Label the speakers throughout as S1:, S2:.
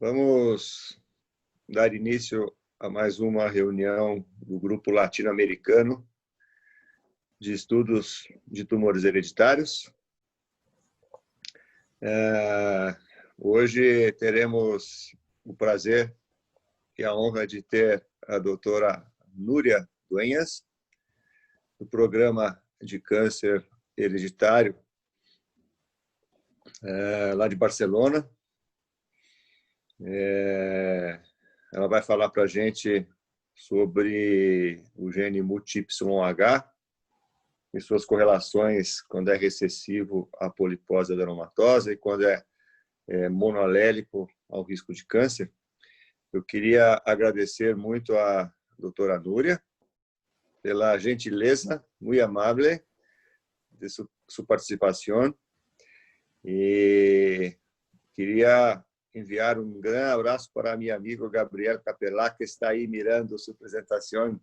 S1: Vamos dar início a mais uma reunião do Grupo Latino-Americano de Estudos de Tumores Hereditários. Hoje teremos o prazer e a honra de ter a doutora Núria Dueñas, do Programa de Câncer Hereditário, lá de Barcelona. Ela vai falar para a gente sobre o gene MUT-YH e suas correlações quando é recessivo à polipose adenomatosa e quando é monoalélico ao risco de câncer. Eu queria agradecer muito à doutora Núria pela gentileza, muito amável, de sua participação. E queria enviar um grande abraço para meu amigo Gabriel Capelá, que está aí mirando sua apresentação.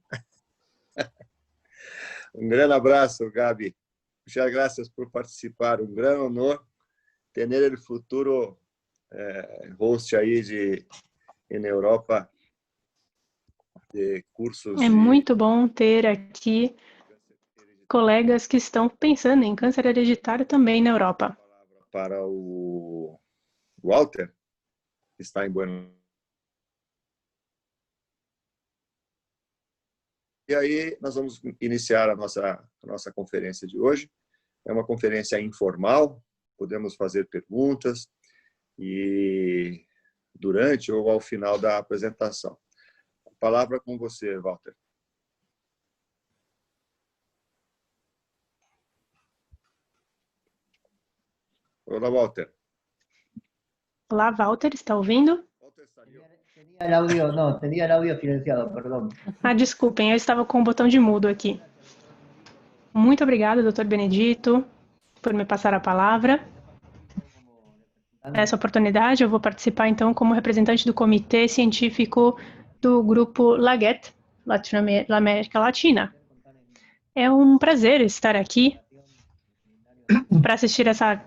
S1: Um grande abraço, Gabi. Muchas gracias por participar. Um grande honor ter o futuro host aí em Europa de cursos.
S2: É muito bom ter aqui colegas que estão pensando em câncer hereditário também na Europa.
S1: Para o Walter, que está em Buenos Aires. E aí nós vamos iniciar a nossa conferência de hoje. É uma conferência informal, podemos fazer perguntas e durante ou ao final da apresentação. A palavra com você, Walter. Olá, Walter.
S2: Olá, Walter, está ouvindo?
S3: Tenía el audio silenciado, perdón.
S2: Desculpem, eu estava com o botão de mudo aqui. Muito obrigada, Dr. Benedito, por me passar a palavra. Nessa oportunidade, eu vou participar, então, como representante do Comitê Científico do Grupo LAGET, América Latina. É um prazer estar aqui para assistir essa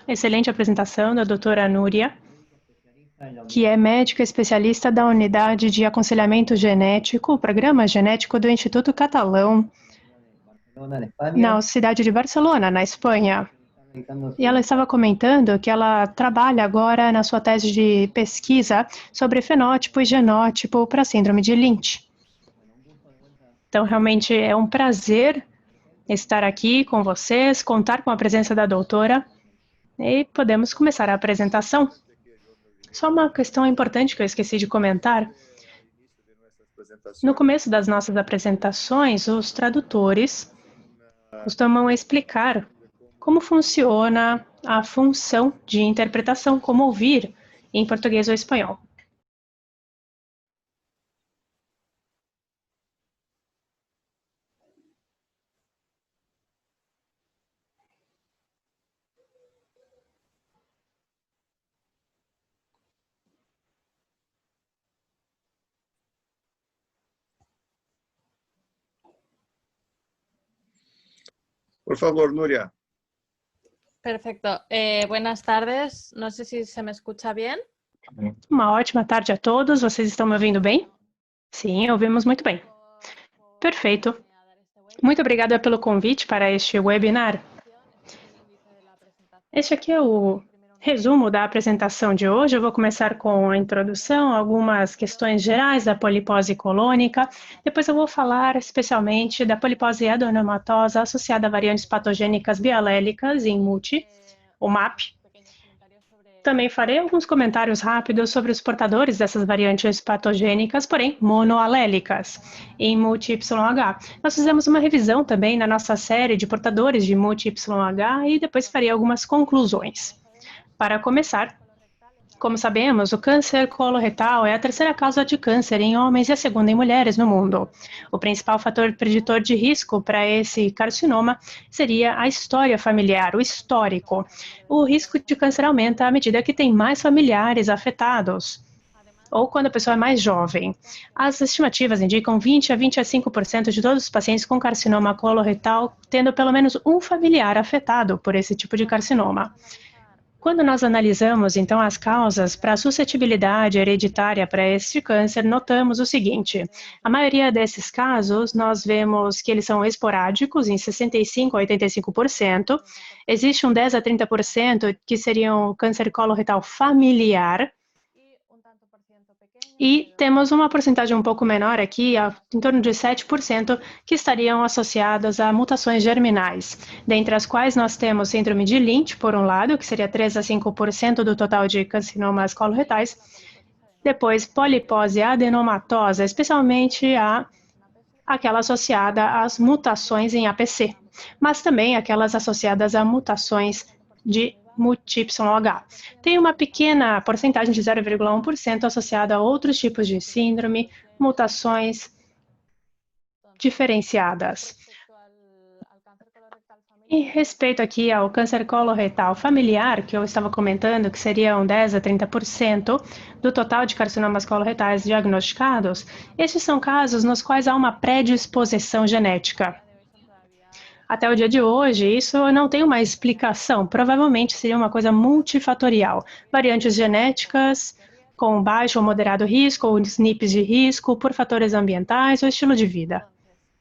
S2: excelente apresentação da doutora Núria, que é médica especialista da Unidade de Aconselhamento Genético, o Programa Genético do Instituto Catalão, na cidade de Barcelona, na Espanha. E ela estava comentando que ela trabalha agora na sua tese de pesquisa sobre fenótipo e genótipo para a síndrome de Lynch. Então, realmente é um prazer estar aqui com vocês, contar com a presença da doutora e podemos começar a apresentação. Só uma questão importante que eu esqueci de comentar. No começo das nossas apresentações, os tradutores costumam explicar como funciona a função de interpretação, como ouvir em português ou espanhol.
S1: Por favor, Núria.
S4: Perfecto. Buenas tardes. No sé si se me escucha bien.
S2: Uma ótima tarde a todos. Vocês estão me ouvindo bem? Sim, ouvimos muito bem. Perfeito. Muito obrigada pelo convite para este webinar. Este aqui é o resumo da apresentação de hoje. Eu vou começar com a introdução, algumas questões gerais da polipose colônica. Depois eu vou falar especialmente da polipose adenomatosa associada a variantes patogênicas bialélicas em MUT, o MAP. Também farei alguns comentários rápidos sobre os portadores dessas variantes patogênicas, porém monoalélicas, em MUT-YH. Nós fizemos uma revisão também na nossa série de portadores de MUT-YH e depois farei algumas conclusões. Para começar, como sabemos, o câncer coloretal é a terceira causa de câncer em homens e a segunda em mulheres no mundo. O principal fator preditor de risco para esse carcinoma seria a história familiar, o histórico. O risco de câncer aumenta à medida que tem mais familiares afetados, ou quando a pessoa é mais jovem. As estimativas indicam 20 a 25% de todos os pacientes com carcinoma coloretal tendo pelo menos um familiar afetado por esse tipo de carcinoma. Quando nós analisamos, então, as causas para a suscetibilidade hereditária para este câncer, notamos o seguinte: a maioria desses casos, nós vemos que eles são esporádicos, em 65% a 85%. Existe um 10% a 30% que seriam câncer coloretal familiar. E temos uma porcentagem um pouco menor aqui, em torno de 7%, que estariam associadas a mutações germinais, dentre as quais nós temos síndrome de Lynch, por um lado, que seria 3 a 5% do total de carcinomas coloretais, depois polipose adenomatosa, especialmente aquela associada às mutações em APC, mas também aquelas associadas a mutações de MUT-YH. Tem uma pequena porcentagem de 0,1% associada a outros tipos de síndrome, mutações diferenciadas. Em respeito aqui ao câncer coloretal familiar, que eu estava comentando, que seriam 10 a 30% do total de carcinomas coloretais diagnosticados, estes são casos nos quais há uma predisposição genética. Até o dia de hoje, isso não tem uma explicação. Provavelmente seria uma coisa multifatorial. Variantes genéticas com baixo ou moderado risco, ou SNPs de risco, por fatores ambientais ou estilo de vida.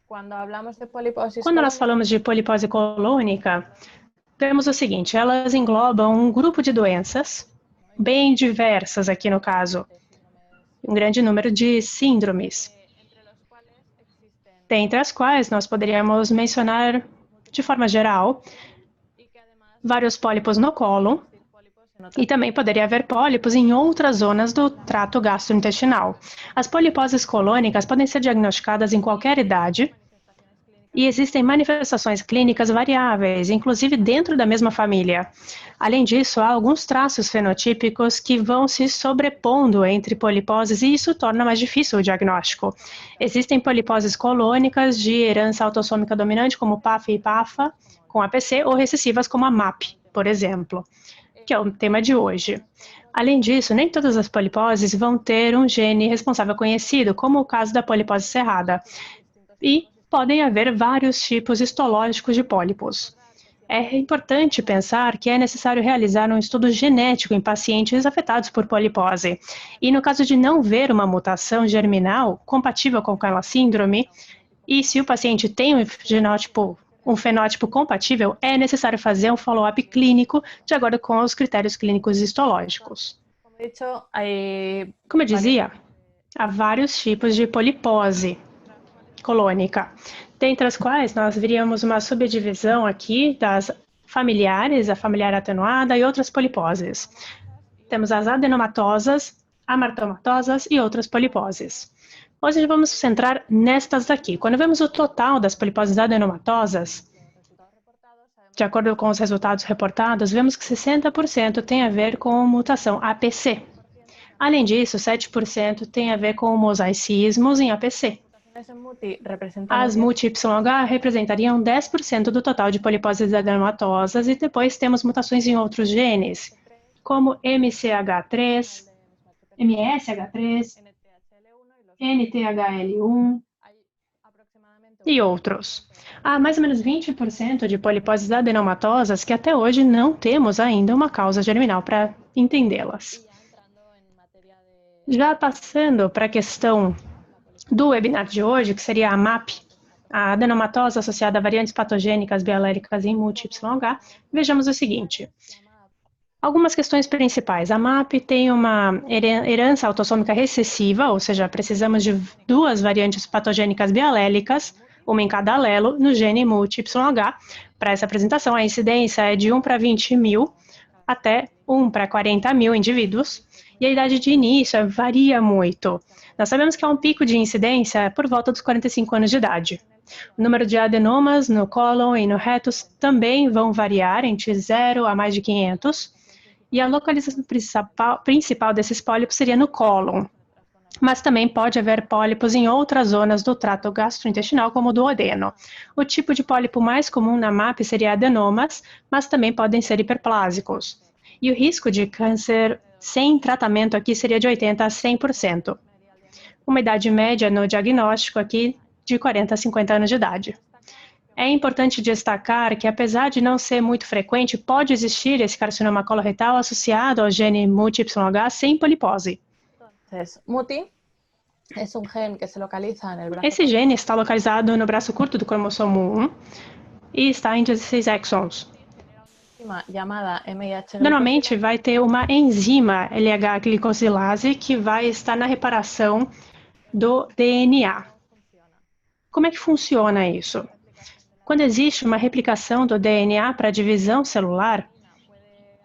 S2: Quando nós falamos de polipose colônica, vemos o seguinte: elas englobam um grupo de doenças bem diversas aqui no caso. Um grande número de síndromes, dentre as quais nós poderíamos mencionar, de forma geral, vários pólipos no cólon, e também poderia haver pólipos em outras zonas do trato gastrointestinal. As poliposes colônicas podem ser diagnosticadas em qualquer idade, e existem manifestações clínicas variáveis, inclusive dentro da mesma família. Além disso, há alguns traços fenotípicos que vão se sobrepondo entre poliposes e isso torna mais difícil o diagnóstico. Existem poliposes colônicas de herança autossômica dominante, como PAF e PAFA, com APC, ou recessivas como a MAP, por exemplo, que é o tema de hoje. Além disso, nem todas as poliposes vão ter um gene responsável conhecido, como o caso da polipose cerrada. E podem haver vários tipos histológicos de pólipos. É importante pensar que é necessário realizar um estudo genético em pacientes afetados por polipose. E no caso de não ver uma mutação germinal compatível com aquela síndrome, e se o paciente tem um fenótipo compatível, é necessário fazer um follow-up clínico de acordo com os critérios clínicos histológicos. Como eu dizia, há vários tipos de polipose colônica, dentre as quais nós veríamos uma subdivisão aqui das familiares, a familiar atenuada e outras poliposes. Temos as adenomatosas, amartomatosas e outras poliposes. Hoje vamos centrar nestas daqui. Quando vemos o total das poliposes adenomatosas, de acordo com os resultados reportados, vemos que 60% tem a ver com mutação APC. Além disso, 7% tem a ver com mosaicismos em APC. As MUT-YH representariam 10% do total de poliposes adenomatosas e depois temos mutações em outros genes, como MSH3, NTHL1 e outros. Há mais ou menos 20% de poliposes adenomatosas que até hoje não temos ainda uma causa germinal para entendê-las. Já passando para a questão do webinar de hoje, que seria a MAP, a adenomatosa associada a variantes patogênicas bialéricas em MUT-YH, vejamos o seguinte. Algumas questões principais. A MAP tem uma herança autossômica recessiva, ou seja, precisamos de duas variantes patogênicas bialélicas, uma em cada alelo, no gene MUT-YH. Para essa apresentação, a incidência é de 1 para 20 mil até 1 para 40 mil indivíduos, e a idade de início varia muito. Nós sabemos que há um pico de incidência por volta dos 45 anos de idade. O número de adenomas no cólon e no retus também vão variar entre 0 a mais de 500, e a localização principal desses pólipos seria no cólon. Mas também pode haver pólipos em outras zonas do trato gastrointestinal, como o duodeno. O tipo de pólipo mais comum na MAP seria adenomas, mas também podem ser hiperplásicos. E o risco de câncer sem tratamento aqui seria de 80% a 100%. Uma idade média no diagnóstico aqui de 40 a 50 anos de idade. É importante destacar que, apesar de não ser muito frequente, pode existir esse carcinoma coloretal associado ao gene MUT-YH sem polipose.
S4: Entonces, MUTI es un gen que se localiza en el brazo.
S2: Esse gene está localizado no braço curto do cromossomo 1 e está em 16 exons.
S4: Llamada MIH.
S2: Normalmente vai ter uma enzima LH glicosilase que vai estar na reparação do DNA. Como é que funciona isso? Quando existe uma replicação do DNA para divisão celular,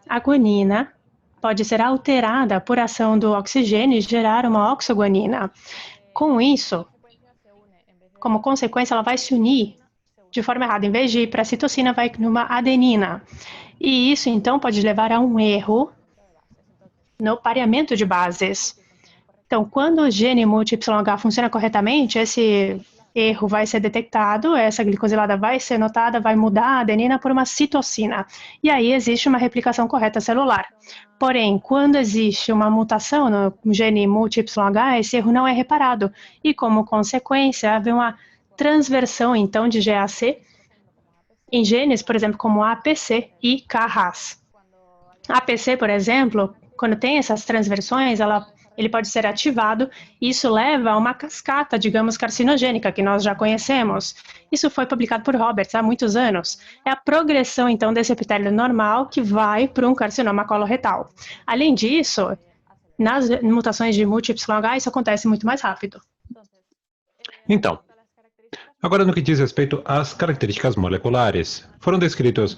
S2: a guanina pode ser alterada por ação do oxigênio e gerar uma oxoguanina. Com isso, como consequência, ela vai se unir de forma errada. Em vez de ir para a citocina, vai numa adenina. E isso, então, pode levar a um erro no pareamento de bases. Então, quando o gene MUT-YH funciona corretamente, esse erro vai ser detectado, essa glicosilada vai ser notada, vai mudar a adenina por uma citocina. E aí existe uma replicação correta celular. Porém, quando existe uma mutação no gene MUT-YH, esse erro não é reparado. E, como consequência, haver uma transversão, então, de GAC em genes, por exemplo, como APC e KRAS. APC, por exemplo, quando tem essas transversões, ele pode ser ativado e isso leva a uma cascata, digamos, carcinogênica, que nós já conhecemos. Isso foi publicado por Roberts há muitos anos. É a progressão, então, desse epitélio normal que vai para um carcinoma coloretal. Além disso, nas mutações de MUT-YH, isso acontece muito mais rápido.
S5: Então, agora no que diz respeito às características moleculares, foram descritos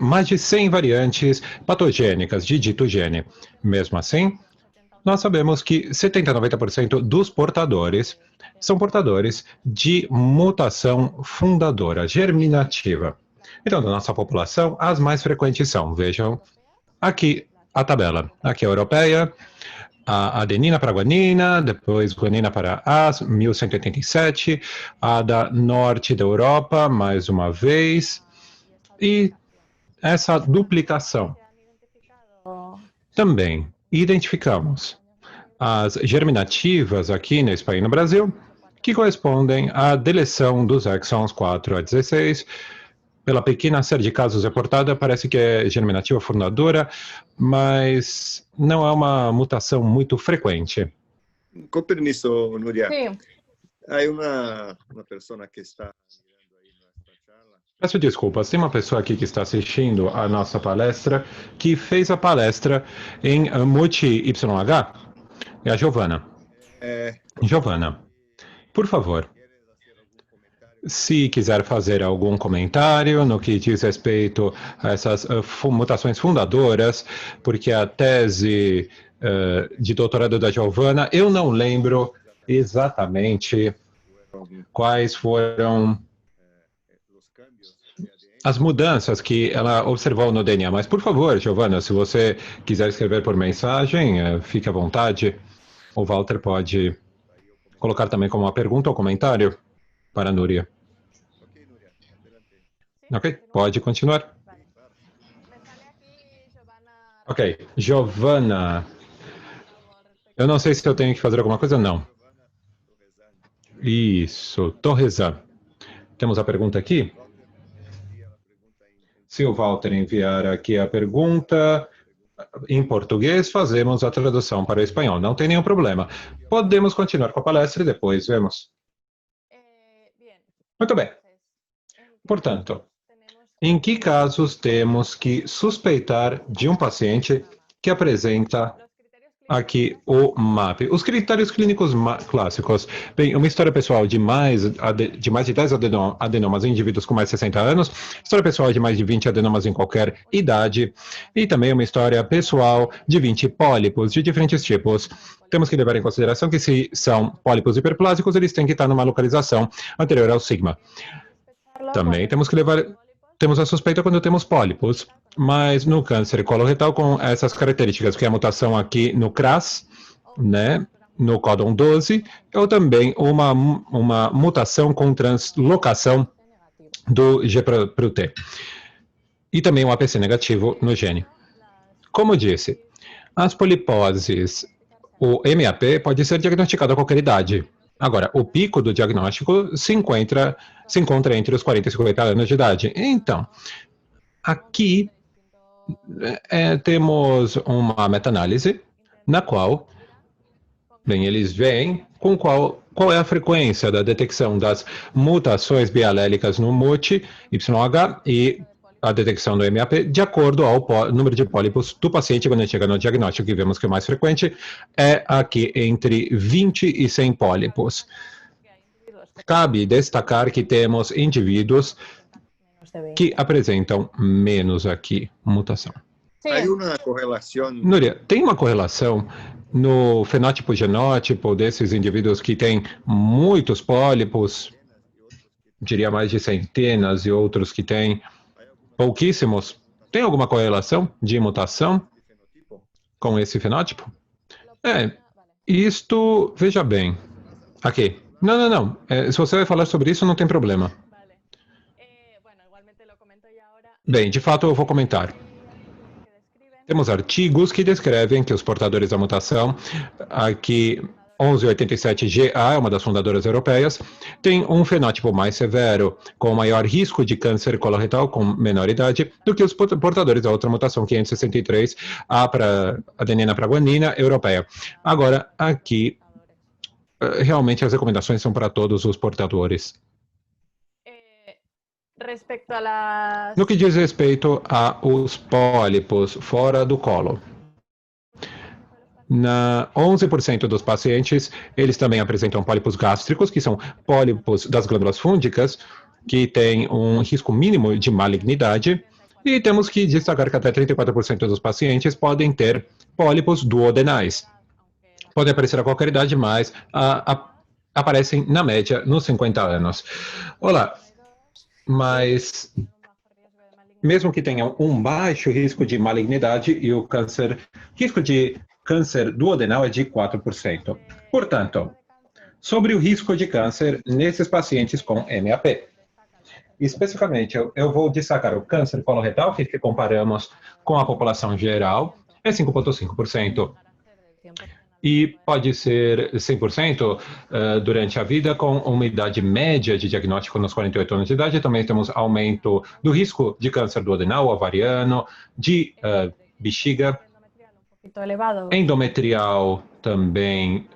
S5: mais de 100 variantes patogênicas de dito gene. Mesmo assim, nós sabemos que 70 a 90% dos portadores são portadores de mutação fundadora, germinativa. Então, na nossa população, as mais frequentes são, vejam aqui a tabela. Aqui a europeia, a adenina para guanina, depois guanina para AS, 1187, a da norte da Europa, mais uma vez, e essa duplicação. Também identificamos as germinativas aqui na Espanha e no Brasil, que correspondem à deleção dos exons 4 a 16. Pela pequena série de casos reportada, parece que é germinativa fundadora, mas não é uma mutação muito frequente.
S1: Com permisso, Núria.
S4: Sí.
S1: Há uma pessoa que está
S5: Peço desculpas, tem uma pessoa aqui que está assistindo a nossa palestra que fez a palestra em MUT-YH. É a Giovana. Giovana, por favor, se quiser fazer algum comentário no que diz respeito a essas mutações fundadoras, porque a tese de doutorado da Giovana, eu não lembro exatamente quais foram as mudanças que ela observou no DNA. Mas, por favor, Giovana, se você quiser escrever por mensagem, fique à vontade. O Walter pode colocar também como uma pergunta ou comentário para a Núria. Ok, pode continuar. Ok, Giovana. Eu não sei se eu tenho que fazer alguma coisa, não. Isso, Torresan. Temos a pergunta aqui. Se o Walter enviar aqui a pergunta em português, fazemos a tradução para o espanhol. Não tem nenhum problema. Podemos continuar com a palestra e depois vemos. Muito bem. Portanto, em que casos temos que suspeitar de um paciente que apresenta aqui o MAP? Os critérios clínicos clássicos. Bem, uma história pessoal de mais de 10 adenomas em indivíduos com mais de 60 anos, história pessoal de mais de 20 adenomas em qualquer idade, e também uma história pessoal de 20 pólipos de diferentes tipos. Temos que levar em consideração que se são pólipos hiperplásicos, eles têm que estar numa localização anterior ao sigma. Também temos a suspeita quando temos pólipos, mas no câncer coloretal com essas características, que é a mutação aqui no CRAS, né, no códon 12, ou também uma mutação com translocação do G para o T. E também um APC negativo no gene. Como disse, as poliposes, o MAP pode ser diagnosticado a qualquer idade. Agora, o pico do diagnóstico se encontra entre os 40 e 50 anos de idade. Então, aqui temos uma meta-análise na qual, bem, eles veem com qual é a frequência da detecção das mutações bialélicas no MUT, YH e a detecção do MAP, de acordo ao número de pólipos do paciente quando chega no diagnóstico, que vemos que o mais frequente é aqui entre 20 e 100 pólipos. Cabe destacar que temos indivíduos que apresentam menos aqui mutação.
S1: Hay una correlación.
S5: Núria, tem uma correlação no fenótipo-genótipo desses indivíduos que têm muitos pólipos, diria mais de centenas, e outros que têm pouquíssimos? Tem alguma correlação de mutação com esse fenótipo? Isto, veja bem. Aqui. Não. Se você vai falar sobre isso, não tem problema. Bem, de fato, eu vou comentar. Temos artigos que descrevem que os portadores da mutação, aqui 1187GA, uma das fundadoras europeias, tem um fenótipo mais severo, com maior risco de câncer coloretal com menor idade, do que os portadores da outra mutação, 563, adenina para guanina, europeia. Agora, aqui, realmente as recomendações são para todos os portadores. No que diz respeito aos pólipos fora do colo, 11% dos pacientes, eles também apresentam pólipos gástricos, que são pólipos das glândulas fúngicas, que têm um risco mínimo de malignidade, e temos que destacar que até 34% dos pacientes podem ter pólipos duodenais. Podem aparecer a qualquer idade, mas aparecem, na média, nos 50 anos. Olá. Mas, mesmo que tenham um baixo risco de malignidade e o risco de câncer duodenal é de 4%. Portanto, sobre o risco de câncer nesses pacientes com MAP. Especificamente, eu vou destacar o câncer coloretal, que comparamos com a população geral, é 5,5%. E pode ser 100% durante a vida, com uma idade média de diagnóstico nos 48 anos de idade. Também temos aumento do risco de câncer duodenal, ovariano, de bexiga. Endometrial também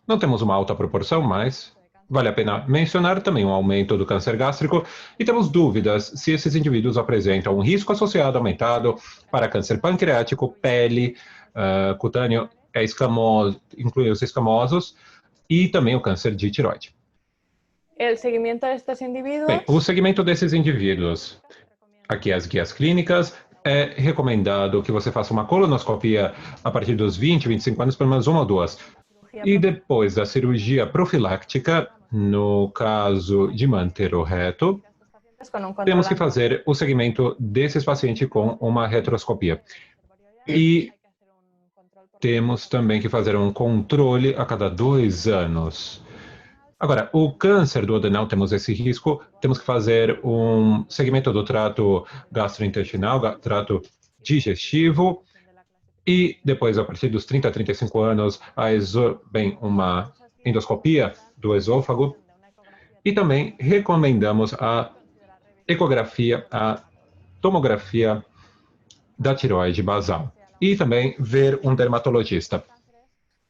S5: não temos uma alta proporção, mas vale a pena mencionar também um aumento do câncer gástrico. E temos dúvidas se esses indivíduos apresentam um risco associado aumentado para câncer pancreático, pele, cutâneo, inclui os escamosos e também o câncer de tiroide. Bem, o segmento desses indivíduos, aqui as guias clínicas, é recomendado que você faça uma colonoscopia a partir dos 20, 25 anos, pelo menos uma ou duas. E depois da cirurgia profiláctica, no caso de manter o reto, temos que fazer o segmento desses pacientes com uma retroscopia. E temos também que fazer um controle a cada 2 anos. Agora, o câncer do duodenal, temos esse risco, temos que fazer um segmento do trato gastrointestinal, trato digestivo, e depois, a partir dos 30 a 35 anos, uma endoscopia do esôfago, e também recomendamos a ecografia, a tomografia da tireoide basal. E também ver um dermatologista.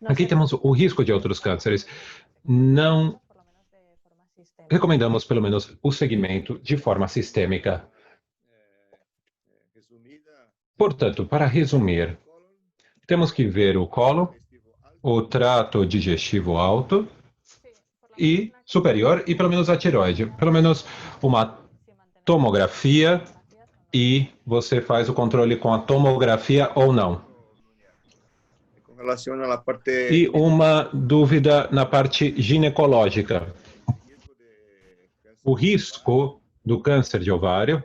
S5: Aqui temos o risco de outros cânceres. Não recomendamos, pelo menos, o segmento de forma sistêmica. Portanto, para resumir, temos que ver o colo, o trato digestivo alto e superior, e pelo menos a tireoide. Pelo menos uma tomografia, e você faz o controle com a tomografia ou não. E uma dúvida na parte ginecológica. O risco do câncer de ovário.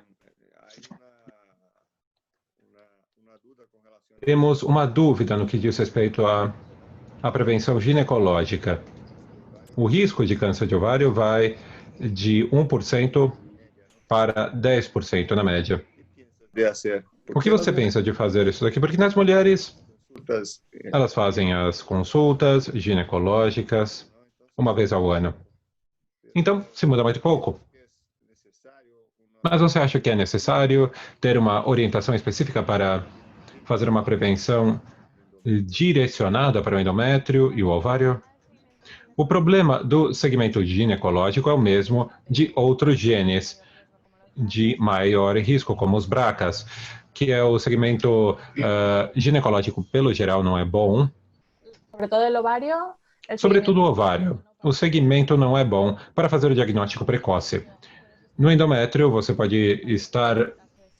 S5: Temos uma dúvida no que diz respeito à prevenção ginecológica. O risco de câncer de ovário vai de 1% para 10% na média. O que você pensa de fazer isso daqui? Porque nas mulheres, elas fazem as consultas ginecológicas, uma vez ao ano. Então, se muda muito pouco. Mas você acha que é necessário ter uma orientação específica para fazer uma prevenção direcionada para o endométrio e o ovário? O problema do segmento ginecológico é o mesmo de outros genes de maior risco, como os BRCAs, que é o segmento ginecológico, pelo geral, não é bom. Sobretudo o ovário. O segmento não é bom para fazer o diagnóstico precoce. No endométrio, você pode estar...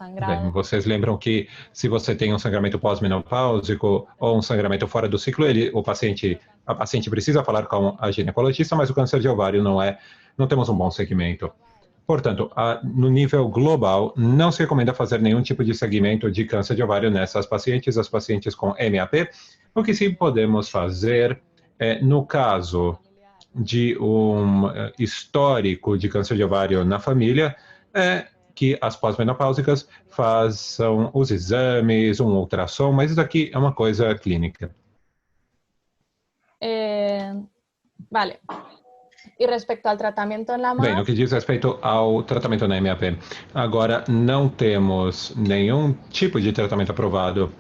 S5: Bem, vocês lembram que se você tem um sangramento pós-menopáusico ou um sangramento fora do ciclo, a paciente precisa falar com a ginecologista, mas o câncer de ovário não temos um bom segmento. Portanto, no nível global, não se recomenda fazer nenhum tipo de segmento de câncer de ovário nessas pacientes, as pacientes com MAP. O que sim podemos fazer é, no caso de um histórico de câncer de ovário na família, é que as pós-menopáusicas façam os exames, um ultrassom, mas isso aqui é uma coisa clínica.
S4: Vale. E respeito ao tratamento na MAP?
S5: Bem, no que diz respeito ao tratamento na MAP, agora não temos nenhum tipo de tratamento aprovado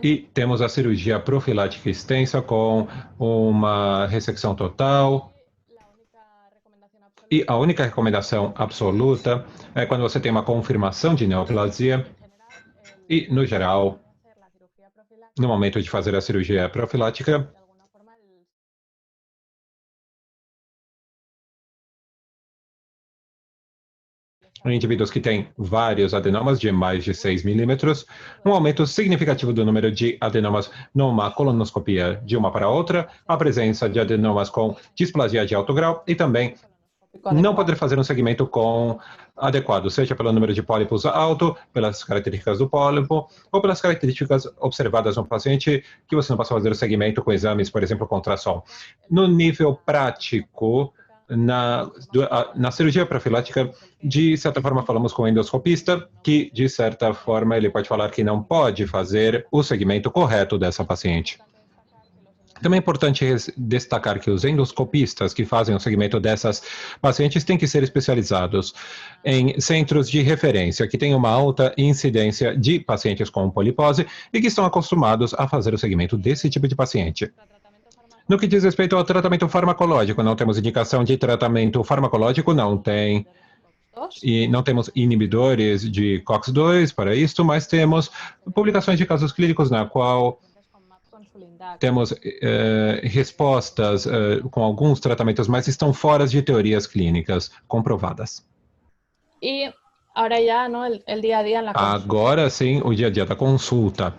S5: e temos a cirurgia profilática extensa com uma ressecção total. E a única recomendação absoluta é quando você tem uma confirmação de neoplasia e, no geral, no momento de fazer a cirurgia profilática, em indivíduos que têm vários adenomas de mais de 6 milímetros, um aumento significativo do número de adenomas numa colonoscopia de uma para outra, a presença de adenomas com displasia de alto grau e também não poder fazer um segmento adequado, seja pelo número de pólipos alto, pelas características do pólipo, ou pelas características observadas no paciente, que você não possa fazer o segmento com exames, por exemplo, com ultrassom. No nível prático, na cirurgia profilática, de certa forma falamos com o endoscopista, que de certa forma ele pode falar que não pode fazer o segmento correto dessa paciente. Também é importante destacar que os endoscopistas que fazem o segmento dessas pacientes têm que ser especializados em centros de referência, que têm uma alta incidência de pacientes com polipose e que estão acostumados a fazer o segmento desse tipo de paciente. No que diz respeito ao tratamento farmacológico, não temos indicação de tratamento farmacológico, não tem. E não temos inibidores de COX-2 para isso, mas temos publicações de casos clínicos na qual temos respostas com alguns tratamentos, mas estão fora de teorias clínicas comprovadas.
S4: E agora já, não, o dia a dia na consulta.
S5: Agora sim, o dia a dia da consulta.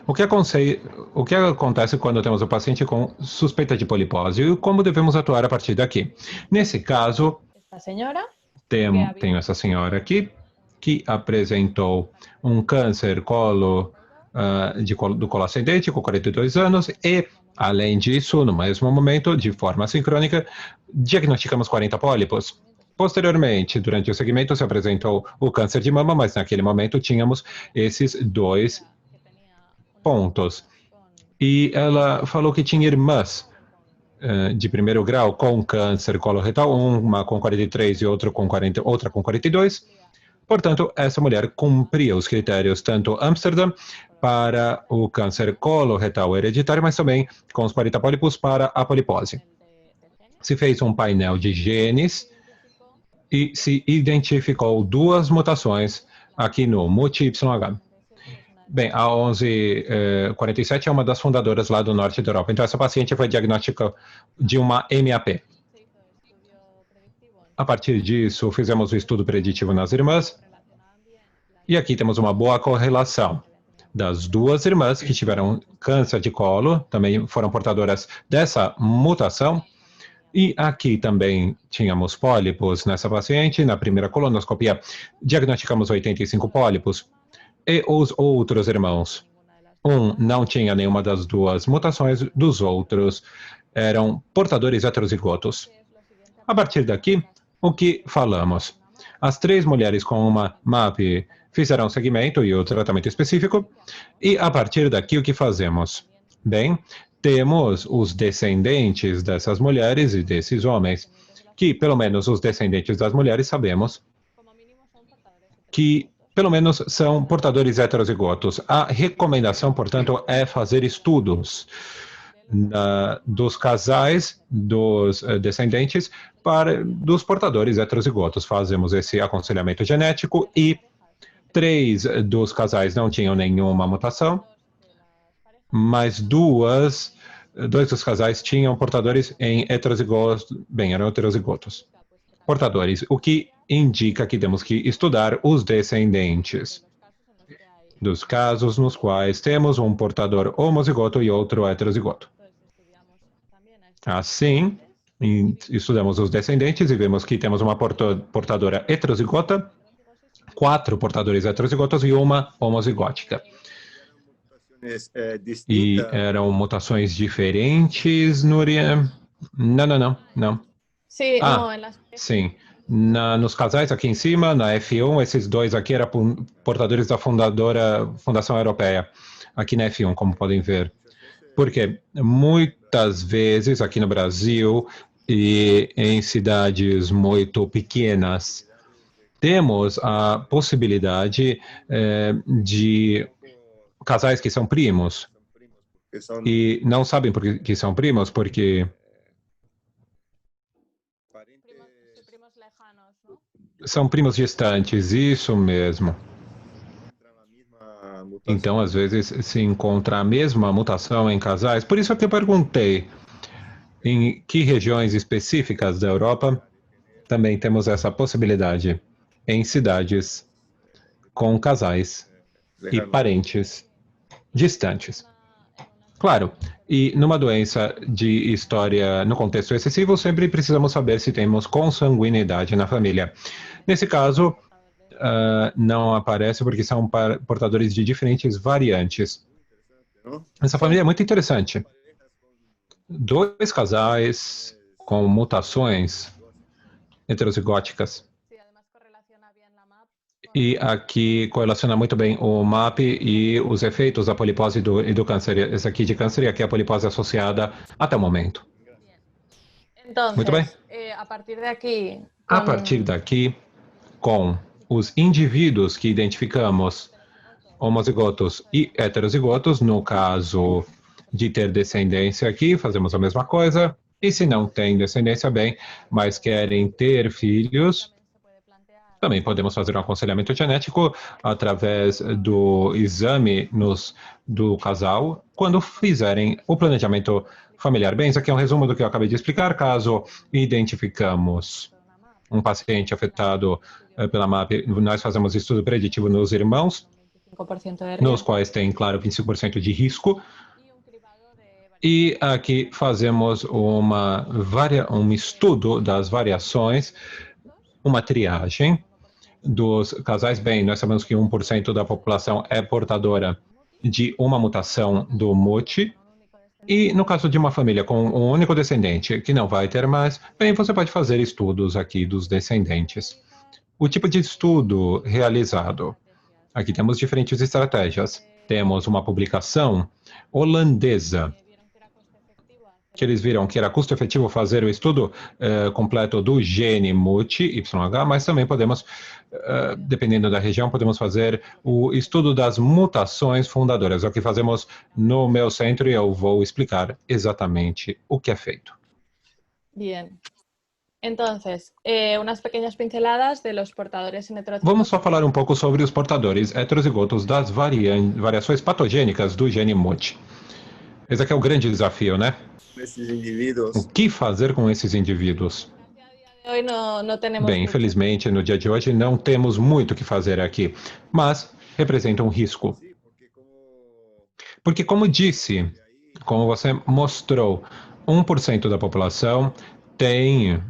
S5: O que acontece quando temos o paciente com suspeita de polipose e como devemos atuar a partir daqui? Nesse caso, tenho essa senhora aqui que apresentou um câncer do colo ascendente com 42 anos e, além disso, no mesmo momento, de forma sincrônica, diagnosticamos 40 pólipos. Posteriormente, durante o segmento, se apresentou o câncer de mama, mas naquele momento tínhamos esses 2 pontos. E ela falou que tinha irmãs de primeiro grau com câncer coloretal, uma com 43 e outra com 42. Portanto, essa mulher cumpria os critérios tanto Amsterdam para o câncer coloretal hereditário, mas também com os 40 pólipos para a polipose. Se fez um painel de genes e se identificou 2 mutações aqui no MUT-YH. Bem, a 1147 é uma das fundadoras lá do norte da Europa. Então, essa paciente foi diagnosticada de uma MAP. A partir disso, fizemos o estudo preditivo nas irmãs. E aqui temos uma boa correlação das 2 irmãs que tiveram câncer de colo, também foram portadoras dessa mutação. E aqui também tínhamos pólipos nessa paciente. Na primeira colonoscopia, diagnosticamos 85 pólipos. E os outros irmãos, um não tinha nenhuma das 2 mutações, dos outros eram portadores heterozigotos. A partir daqui, o que falamos? As 3 mulheres com uma MAP fizeram o segmento e o tratamento específico, e a partir daqui o que fazemos? Bem, temos os descendentes dessas mulheres e desses homens, que pelo menos os descendentes das mulheres sabemos que pelo menos são portadores heterozigotos. A recomendação, portanto, é fazer estudos dos casais, dos descendentes, dos portadores heterozigotos. Fazemos esse aconselhamento genético e 3 dos casais não tinham nenhuma mutação, mas 2 dos casais tinham portadores em heterozigotos, eram heterozigotos. Portadores, o que indica que temos que estudar os descendentes dos casos nos quais temos um portador homozigoto e outro heterozigoto. Assim, estudamos os descendentes e vemos que temos uma portadora heterozigota, 4 portadores heterozigotos e uma homozigótica. E eram mutações diferentes, Núria? Não.
S4: Sí,
S5: Sim. Nos casais aqui em cima, na F1, esses 2 aqui eram portadores da Fundação Europeia, aqui na F1, como podem ver. Porque muitas vezes aqui no Brasil e em cidades muito pequenas, temos a possibilidade de casais que são primos e não sabem por que são primos, porque são primos distantes, isso mesmo. Então, às vezes, se encontra a mesma mutação em casais. Por isso que eu perguntei em que regiões específicas da Europa também temos essa possibilidade em cidades com casais e parentes distantes. Claro, e numa doença de história no contexto excessivo, sempre precisamos saber se temos consanguinidade na família. Nesse caso, não aparece porque são portadores de diferentes variantes. Essa família é muito interessante. 2 casais com mutações heterozigóticas. E aqui correlaciona muito bem o MAP e os efeitos da polipose e do câncer. Esse aqui de câncer e aqui a polipose associada até o momento. Muito bem.
S4: A partir
S5: daqui, com os indivíduos que identificamos homozigotos e heterozigotos, no caso de ter descendência aqui, fazemos a mesma coisa. E se não tem descendência, bem, mas querem ter filhos, também podemos fazer um aconselhamento genético através do exame do casal, quando fizerem o planejamento familiar. Bem, isso aqui é um resumo do que eu acabei de explicar. Caso identificamos um paciente afetado pela MAP, nós fazemos estudo preditivo nos irmãos, nos quais tem, claro, 25% de risco. E aqui fazemos um estudo das variações, uma triagem dos casais. Bem, nós sabemos que 1% da população é portadora de uma mutação do MUT. E no caso de uma família com um único descendente que não vai ter mais, bem, você pode fazer estudos aqui dos descendentes. O tipo de estudo realizado. Aqui temos diferentes estratégias. Temos uma publicação holandesa, que eles viram que era custo efetivo fazer o estudo completo do gene MUT, YH, mas também podemos, dependendo da região, podemos fazer o estudo das mutações fundadoras. É o que fazemos no meu centro e eu vou explicar exatamente o que é feito.
S4: Bien. Entonces, unas pequeñas pinceladas de los portadores en heterozigos.
S5: Vamos só falar um pouco sobre os portadores heterozigotos das variações patogênicas do gene MUT. Esse aqui é o grande desafio, né? O que fazer com esses indivíduos? Bem, infelizmente, no dia de hoje, não temos muito o que fazer aqui, mas representa um risco. Porque, como disse, como você mostrou, 1% da população tem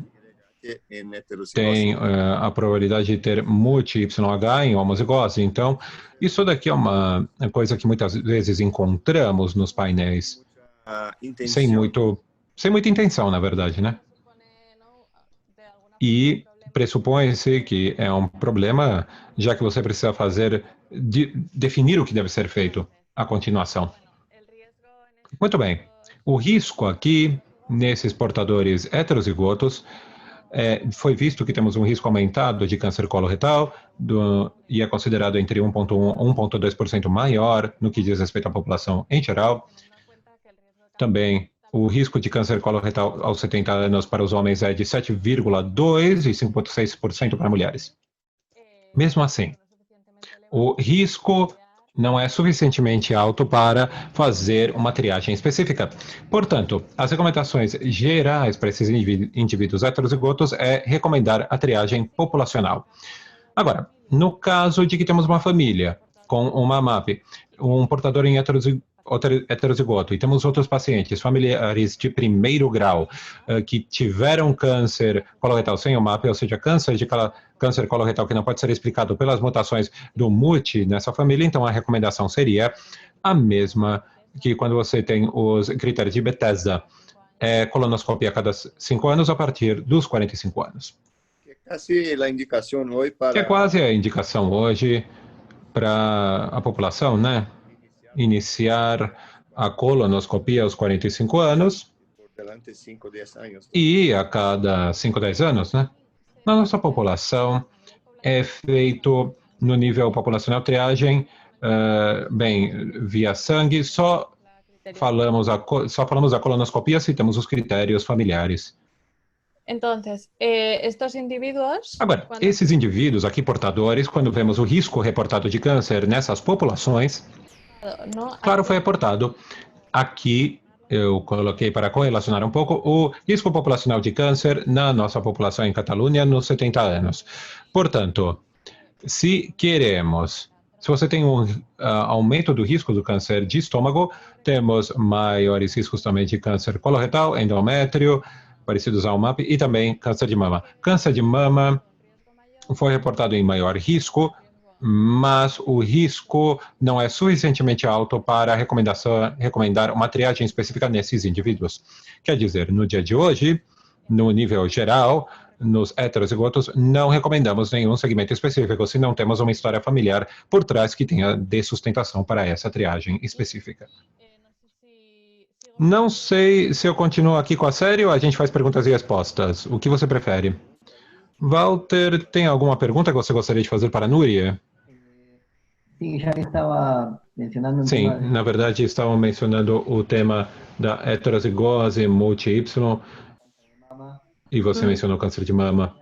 S5: a probabilidade de ter MUT-YH em homozigose. Então, isso daqui é uma coisa que muitas vezes encontramos nos painéis. Sem muita intenção, na verdade, né? E pressupõe-se que é um problema, já que você precisa definir o que deve ser feito a continuação. Muito bem. O risco aqui, nesses portadores heterozigotos, foi visto que temos um risco aumentado de câncer coloretal e é considerado entre 1,1% e 1,2% maior no que diz respeito à população em geral. Também o risco de câncer coloretal aos 70 anos para os homens é de 7,2% e 5,6% para mulheres. Mesmo assim, o risco não é suficientemente alto para fazer uma triagem específica. Portanto, as recomendações gerais para esses indivíduos heterozigotos é recomendar a triagem populacional. Agora, no caso de que temos uma família com uma MAP, um portador em heterozigoto, e temos outros pacientes, familiares de primeiro grau, que tiveram câncer coloretal sem o MAP, ou seja, câncer coloretal que não pode ser explicado pelas mutações do MUT nessa família, então a recomendação seria a mesma que quando você tem os critérios de Bethesda, colonoscopia a cada 5 anos a partir dos 45 anos. Que é quase a indicação hoje para a população, né? Iniciar a colonoscopia aos 45 anos e a cada 5, 10 anos, né? Na nossa população é feito no nível populacional triagem, via sangue, só falamos a colonoscopia se temos os critérios familiares.
S4: Entonces, estos indivíduos...
S5: Agora, esses indivíduos aqui portadores, quando vemos o risco reportado de câncer nessas populações, claro, foi reportado. Aqui eu coloquei para correlacionar um pouco o risco populacional de câncer na nossa população em Catalunha nos 70 anos. Portanto, se você tem um aumento do risco do câncer de estômago, temos maiores riscos também de câncer coloretal, endométrio, parecidos ao MAP, e também câncer de mama. Câncer de mama foi reportado em maior risco, mas o risco não é suficientemente alto para recomendar uma triagem específica nesses indivíduos. Quer dizer, no dia de hoje, no nível geral, nos heterozigotos, não recomendamos nenhum segmento específico, se não temos uma história familiar por trás que tenha de sustentação para essa triagem específica. Não sei se eu continuo aqui com a série ou a gente faz perguntas e respostas. O que você prefere? Walter, tem alguma pergunta que você gostaria de fazer para a Núria?
S3: Sim, já estava mencionando...
S5: Sim, na verdade, estavam mencionando o tema da heterozigose multi-Y e você mencionou câncer de mama.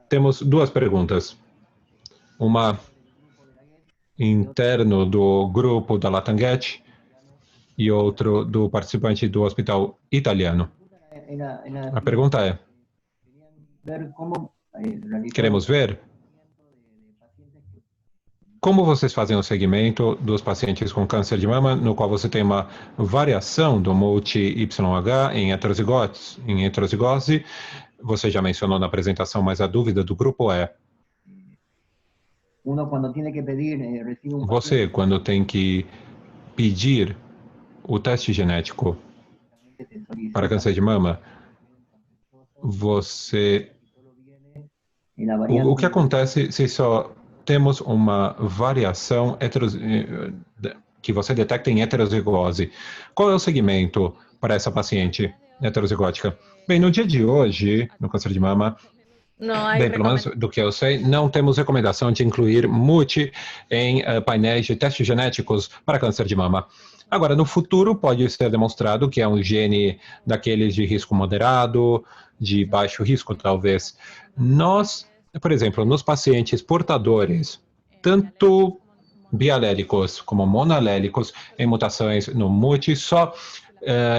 S5: Temos duas perguntas. Uma interno do grupo da Latanguete e outro do participante do hospital italiano. A pergunta é: queremos ver como vocês fazem o segmento dos pacientes com câncer de mama, no qual você tem uma variação do multi-YH em heterozigose. Você já mencionou na apresentação, mas a dúvida do grupo é: você, quando tem que pedir o teste genético para câncer de mama, o que acontece se só temos uma variação que você detecta em heterozigose? Qual é o segmento para essa paciente heterozigótica? Bem, no dia de hoje, no câncer de mama, pelo menos do que eu sei, não temos recomendação de incluir MUT em painéis de testes genéticos para câncer de mama. Agora, no futuro, pode ser demonstrado que é um gene daqueles de risco moderado, de baixo risco, talvez. Nós, por exemplo, nos pacientes portadores, tanto bialélicos como monoalélicos, em mutações no MUT, só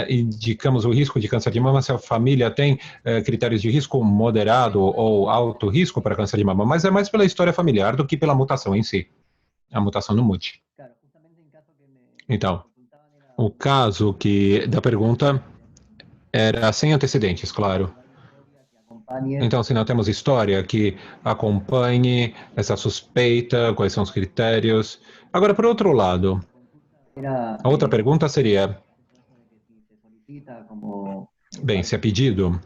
S5: indicamos o risco de câncer de mama se a família tem critérios de risco moderado ou alto risco para câncer de mama, mas é mais pela história familiar do que pela mutação em si, a mutação no MUT. Então, o caso da pergunta era sem antecedentes, claro. Então, se não temos história que acompanhe essa suspeita, quais são os critérios. Agora, por outro lado, a outra pergunta seria: bem, se é pedido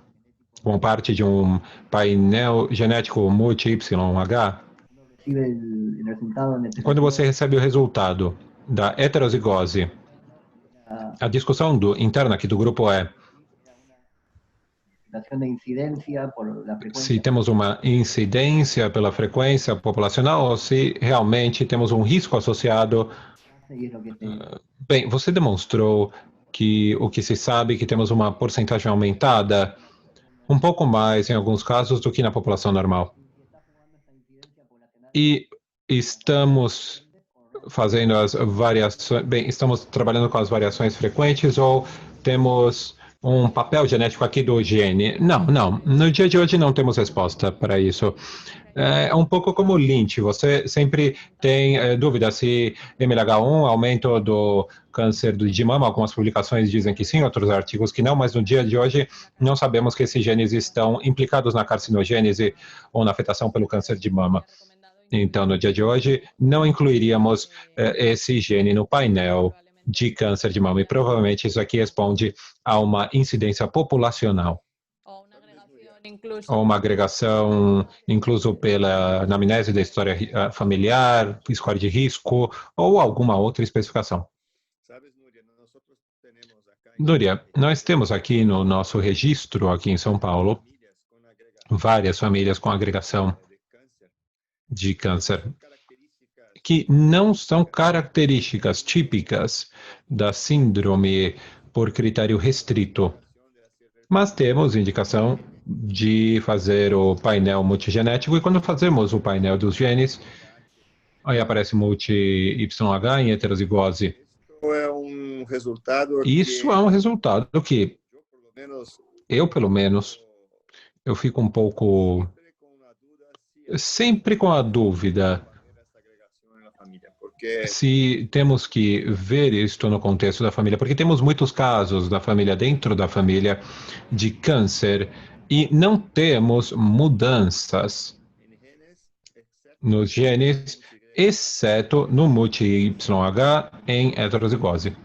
S5: como parte de um painel genético multi-YH, quando você recebe o resultado da heterozigose A discussão interna aqui do grupo é
S3: situación de incidencia por la frecuencia.
S5: se temos uma incidência pela frequência populacional ou se realmente temos um risco associado.
S3: Y es lo que
S5: Bem, você demonstrou que o que se sabe que temos uma porcentagem aumentada, um pouco mais em alguns casos do que na população normal. E estamos fazendo as variações, bem, estamos trabalhando com as variações frequentes ou temos um papel genético aqui do gene? Não, no dia de hoje não temos resposta para isso. É um pouco como o Lynch, você sempre tem dúvida se MLH1, aumento do câncer de mama, algumas publicações dizem que sim, outros artigos que não, mas no dia de hoje não sabemos que esses genes estão implicados na carcinogênese ou na afetação pelo câncer de mama. Então, no dia de hoje, não incluiríamos esse gene no painel de câncer de mama e provavelmente isso aqui responde a uma incidência populacional. Ou uma agregação, incluso pela anamnese da história familiar, score de risco, ou alguma outra especificação. Núria, nós temos aqui no nosso registro, aqui em São Paulo, várias famílias com agregação de câncer, que não são características típicas da síndrome por critério restrito. Mas temos indicação de fazer o painel multigenético, e quando fazemos o painel dos genes, aí aparece multi-YH em heterozigose. Isso é um resultado que eu, pelo menos, eu fico um pouco sempre com a dúvida se temos que ver isto no contexto da família, porque temos muitos casos da família dentro da família de câncer e não temos mudanças nos genes, exceto no multi-YH em heterozigose.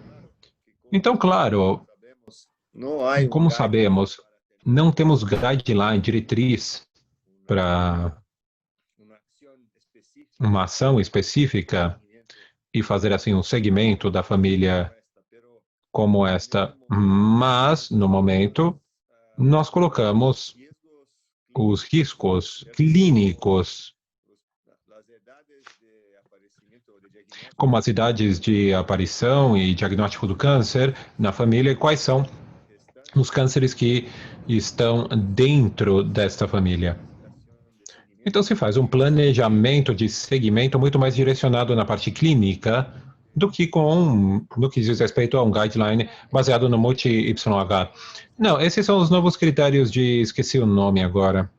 S5: Então, claro, como sabemos, não temos guideline, diretriz para uma ação específica e fazer assim um segmento da família como esta, mas no momento nós colocamos os riscos clínicos, como as idades de aparição e diagnóstico do câncer na família, e quais são os cânceres que estão dentro desta família. Então, se faz um planejamento de segmento muito mais direcionado na parte clínica do que no que diz respeito a um guideline baseado no multi-YH. Não, esses são os novos critérios de... Esqueci o nome agora.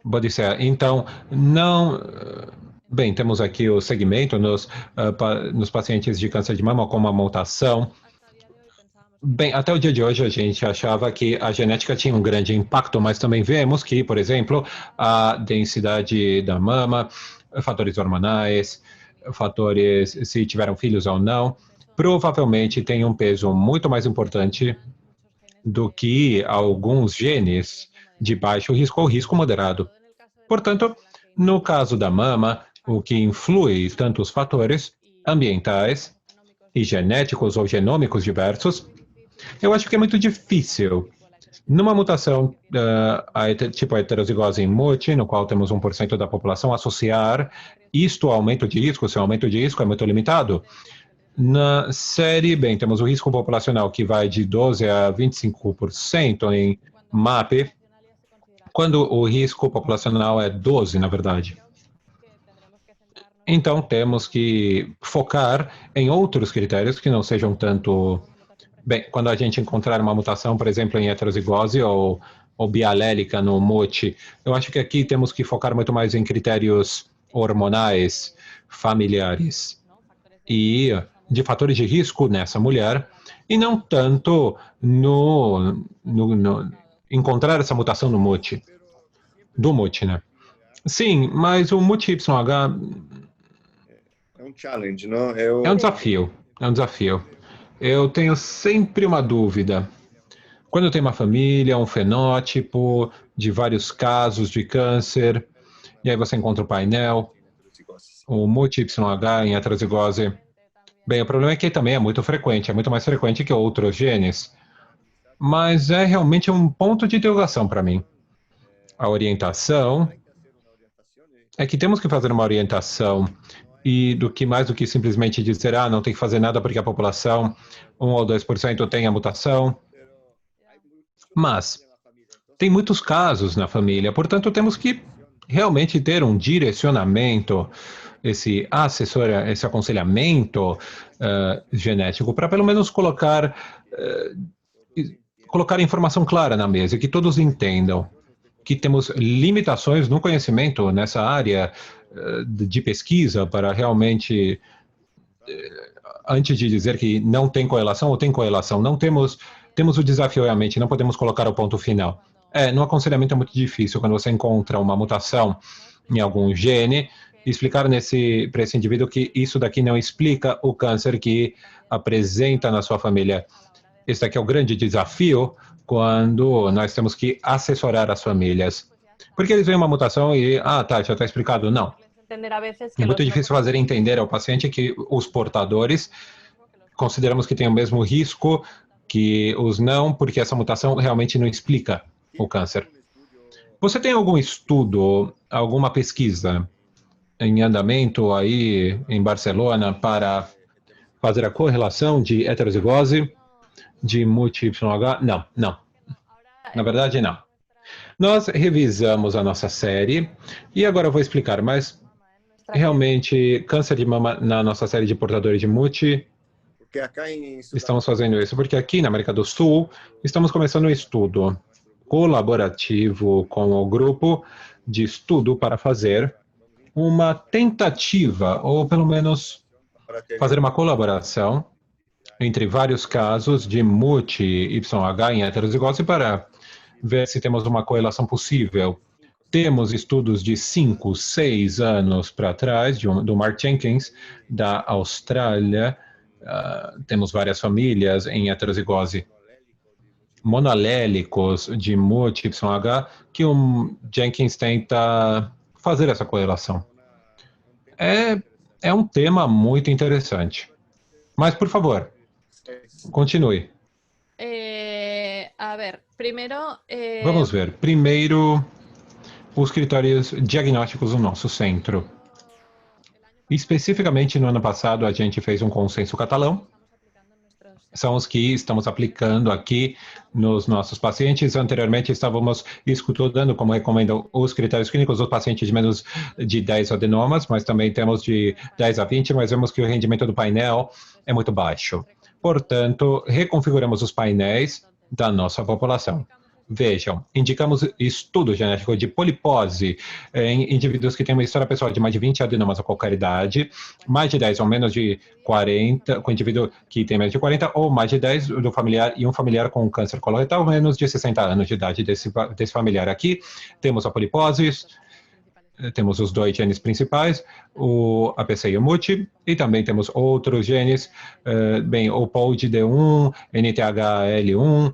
S5: Bodicea. Então, não... Bem, temos aqui o segmento nos pacientes de câncer de mama com uma mutação. Bem, até o dia de hoje a gente achava que a genética tinha um grande impacto, mas também vemos que, por exemplo, a densidade da mama, fatores hormonais, fatores se tiveram filhos ou não, provavelmente tem um peso muito mais importante do que alguns genes de baixo risco ou risco moderado. Portanto, no caso da mama, o que influi tantos fatores ambientais e genéticos ou genômicos diversos, eu acho que é muito difícil. Numa mutação tipo a heterozigose em multi, no qual temos 1% da população, associar isto ao aumento de risco, se o aumento de risco é muito limitado. Na série, bem, temos o risco populacional que vai de 12% a 25% em MAP, quando o risco populacional é 12%, na verdade. Então, temos que focar em outros critérios que não sejam tanto... Bem, quando a gente encontrar uma mutação, por exemplo, em heterozigose ou bialélica no MUT, eu acho que aqui temos que focar muito mais em critérios hormonais, familiares e de fatores de risco nessa mulher, e não tanto no encontrar essa mutação no MUT, do MUT, né? Sim, mas o MUT-YH
S1: é um challenge, não?
S5: É um desafio, é um desafio. Eu tenho sempre uma dúvida. Quando tem uma família, um fenótipo de vários casos de câncer, e aí você encontra o painel, o multi-YH em heterozigose, Bem, o problema é que também é muito frequente, é muito mais frequente que outros genes, mas é realmente um ponto de interrogação para mim. A orientação é que temos que fazer uma orientação e do que mais do que simplesmente dizer, não tem que fazer nada porque a população, 1 ou 2% tem a mutação. Mas tem muitos casos na família, portanto temos que realmente ter um direcionamento, esse esse aconselhamento genético, para pelo menos colocar informação clara na mesa, que todos entendam que temos limitações no conhecimento nessa área de pesquisa para realmente, antes de dizer que não tem correlação ou tem correlação, não temos o desafio realmente, não podemos colocar o ponto final. No aconselhamento é muito difícil quando você encontra uma mutação em algum gene, explicar para esse indivíduo que isso daqui não explica o câncer que apresenta na sua família. Esse daqui é o grande desafio quando nós temos que assessorar as famílias. Porque eles veem uma mutação e, já está explicado. Não. É muito difícil fazer entender ao paciente que os portadores consideramos que têm o mesmo risco que os não, porque essa mutação realmente não explica o câncer. Você tem algum estudo, alguma pesquisa em andamento aí em Barcelona para fazer a correlação de heterozigose de MUT-YH? Não. Na verdade, não. Nós revisamos a nossa série e agora eu vou explicar, mas realmente câncer de mama na nossa série de portadores de MUT, estamos fazendo isso porque aqui na América do Sul estamos começando um estudo colaborativo com o grupo de estudo para fazer uma tentativa, ou pelo menos fazer uma colaboração entre vários casos de MUT-YH em heterozigose para ver se temos uma correlação possível. Temos estudos de 5, 6 anos para trás, do Mark Jenkins, da Austrália. Temos várias famílias em heterozigose monoalélicos de MUT-YH que o Jenkins tenta fazer essa correlação. É um tema muito interessante. Mas, por favor, continue. Vamos ver. Primeiro, os critérios diagnósticos do nosso centro. Especificamente, no ano passado, a gente fez um consenso catalão. São os que estamos aplicando aqui nos nossos pacientes. Anteriormente, estávamos estudando, como recomendam os critérios clínicos, dos pacientes de menos de 10 adenomas, mas também temos de 10 a 20, mas vemos que o rendimento do painel é muito baixo. Portanto, reconfiguramos os painéis da nossa população. Vejam, indicamos estudo genético de polipose em indivíduos que têm uma história pessoal de mais de 20 adenomas a qualquer idade, mais de 10 ou menos de 40, com indivíduo que tem menos de 40, ou mais de 10 do familiar e um familiar com câncer coloretal, menos de 60 anos de idade desse familiar aqui. Temos a polipose, temos os 2 genes principais, o APC e o MUT, e também temos outros genes, o POLD-D1, NTHL1,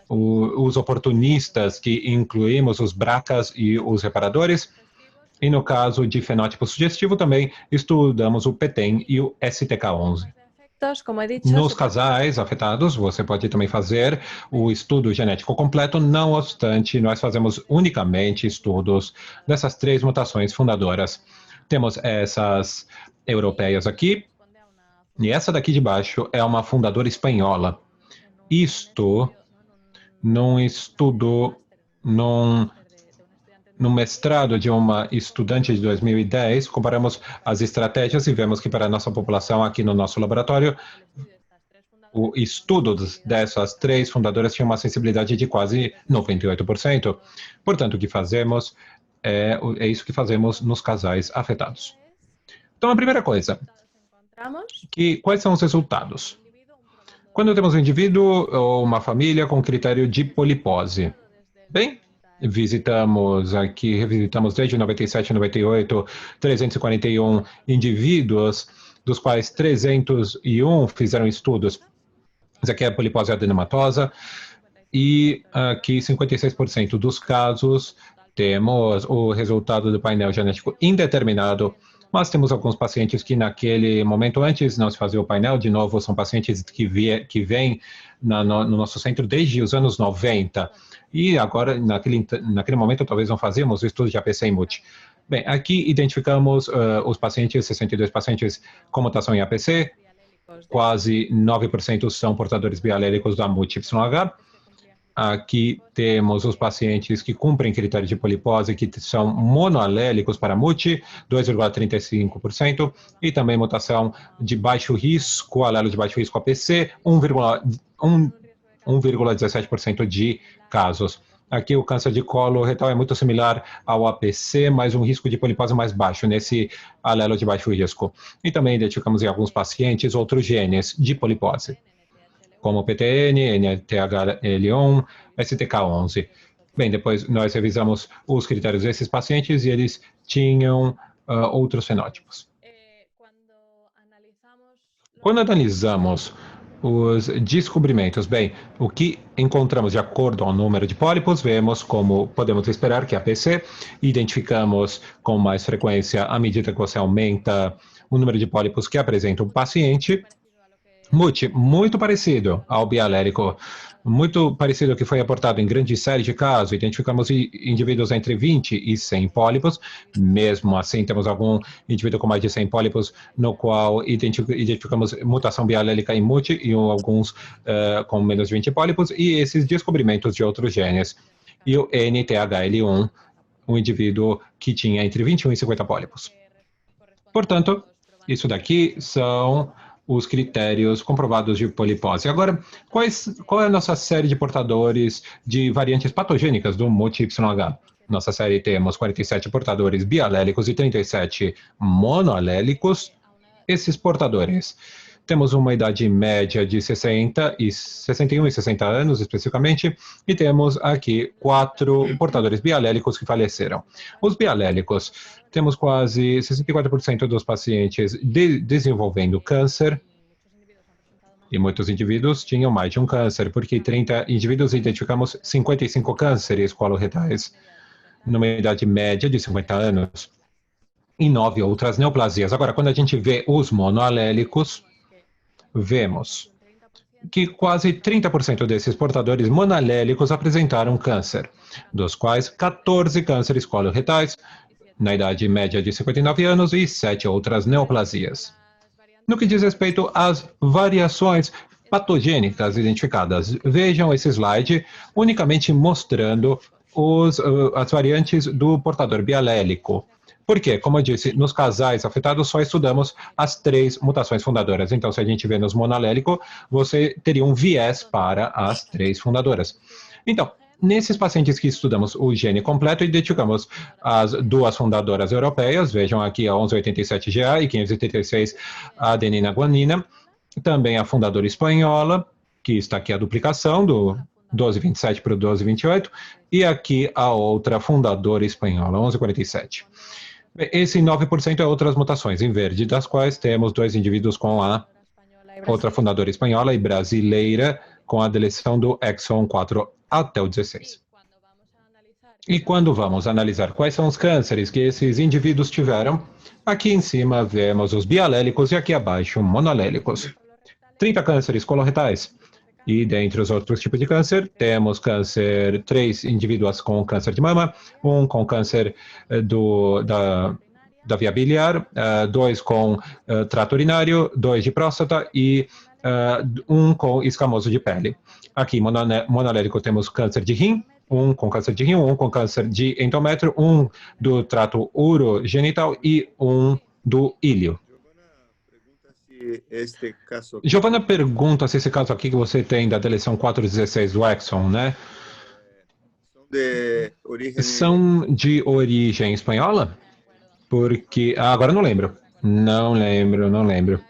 S5: os oportunistas, que incluímos os BRCAs e os reparadores. E no caso de fenótipo sugestivo, também estudamos o PTEN e o STK11. Nos casais afetados, você pode também fazer o estudo genético completo, não obstante, nós fazemos unicamente estudos dessas 3 mutações fundadoras. Temos essas europeias aqui, e essa daqui de baixo é uma fundadora espanhola. Isto num estudo, num mestrado de uma estudante de 2010, comparamos as estratégias e vemos que para a nossa população aqui no nosso laboratório, o estudo dessas 3 fundadoras tinha uma sensibilidade de quase 98%. Portanto, o que fazemos é isso que fazemos nos casais afetados. Então, a primeira coisa, quais são os resultados? Quando temos um indivíduo ou uma família com critério de polipose. Bem, revisitamos desde 97 e 98, 341 indivíduos, dos quais 301 fizeram estudos. Isso aqui é a polipose adenomatosa, e aqui 56% dos casos temos o resultado do painel genético indeterminado, Mas temos alguns pacientes que naquele momento antes não se fazia o painel, de novo, são pacientes que vêm no nosso centro desde os anos 90. E agora, naquele momento, talvez não fazíamos o estudo de APC em MUT. Bem, aqui identificamos os pacientes, 62 pacientes com mutação em APC, quase 9% são portadores bialéricos da MUT-YH. Aqui temos os pacientes que cumprem critérios de polipose, que são monoalélicos para MUT, 2,35%, e também mutação de baixo risco, alelo de baixo risco APC, 1,17% de casos. Aqui o câncer de colo retal é muito similar ao APC, mas um risco de polipose mais baixo nesse alelo de baixo risco. E também identificamos em alguns pacientes outros genes de polipose, como PTN, NTHL1, STK11. Bem, depois nós revisamos os critérios desses pacientes e eles tinham outros fenótipos. Quando analisamos os descobrimentos, bem, o que encontramos de acordo ao número de pólipos, vemos como podemos esperar que a APC, identificamos com mais frequência à medida que você aumenta o número de pólipos que apresenta o paciente. MUT, muito parecido ao bialérico, muito parecido ao que foi aportado em grande série de casos. Identificamos indivíduos entre 20 e 100 pólipos. Mesmo assim, temos algum indivíduo com mais de 100 pólipos, no qual identificamos mutação bialélica em MUT e alguns com menos de 20 pólipos, e esses descobrimentos de outros genes. E o NTHL1, um indivíduo que tinha entre 21 e 50 pólipos. Portanto, isso daqui são os critérios comprovados de polipose. Agora, qual é a nossa série de portadores de variantes patogênicas do MUT-YH? Nossa série temos 47 portadores bialélicos e 37 monoalélicos. Esses portadores, temos uma idade média de 61 e 60 anos, especificamente, e temos aqui 4 portadores bialélicos que faleceram. Os bialélicos, temos quase 64% dos pacientes desenvolvendo câncer, e muitos indivíduos tinham mais de um câncer, porque 30 indivíduos identificamos 55 cânceres coloretais, numa idade média de 50 anos, e 9 outras neoplasias. Agora, quando a gente vê os monoalélicos, vemos que quase 30% desses portadores monoalélicos apresentaram câncer, dos quais 14 cânceres coloretais, na idade média de 59 anos, e 7 outras neoplasias. No que diz respeito às variações patogênicas identificadas, vejam esse slide unicamente mostrando as variantes do portador bialélico. Porque, como eu disse, nos casais afetados só estudamos as 3 mutações fundadoras. Então, se a gente vê nos monoalélicos, você teria um viés para as 3 fundadoras. Então, nesses pacientes que estudamos o gene completo, identificamos as 2 fundadoras europeias, vejam aqui a 1187GA e 586 adenina guanina, também a fundadora espanhola, que está aqui a duplicação do 1227 para o 1228, e aqui a outra fundadora espanhola, 1147. Esse 9% é outras mutações em verde, das quais temos 2 indivíduos com a outra fundadora espanhola e brasileira, com a deleção do exon 4 até o 16. E quando vamos analisar quais são os cânceres que esses indivíduos tiveram, aqui em cima vemos os bialélicos e aqui abaixo monoalélicos. 30 cânceres coloretais. E dentre os outros tipos de câncer, temos 3 indivíduos com câncer de mama, 1 com câncer da via biliar, 2 com trato urinário, 2 de próstata e 1 com escamoso de pele. Aqui, monoalélico, temos câncer de rim, 1 com câncer de rim, 1 com câncer de endométrio, 1 do trato urogenital e 1 do ilho. Giovana pergunta se esse caso aqui que você tem da deleção 416 do exon, né? São de origem espanhola? Porque... agora não lembro. Não lembro.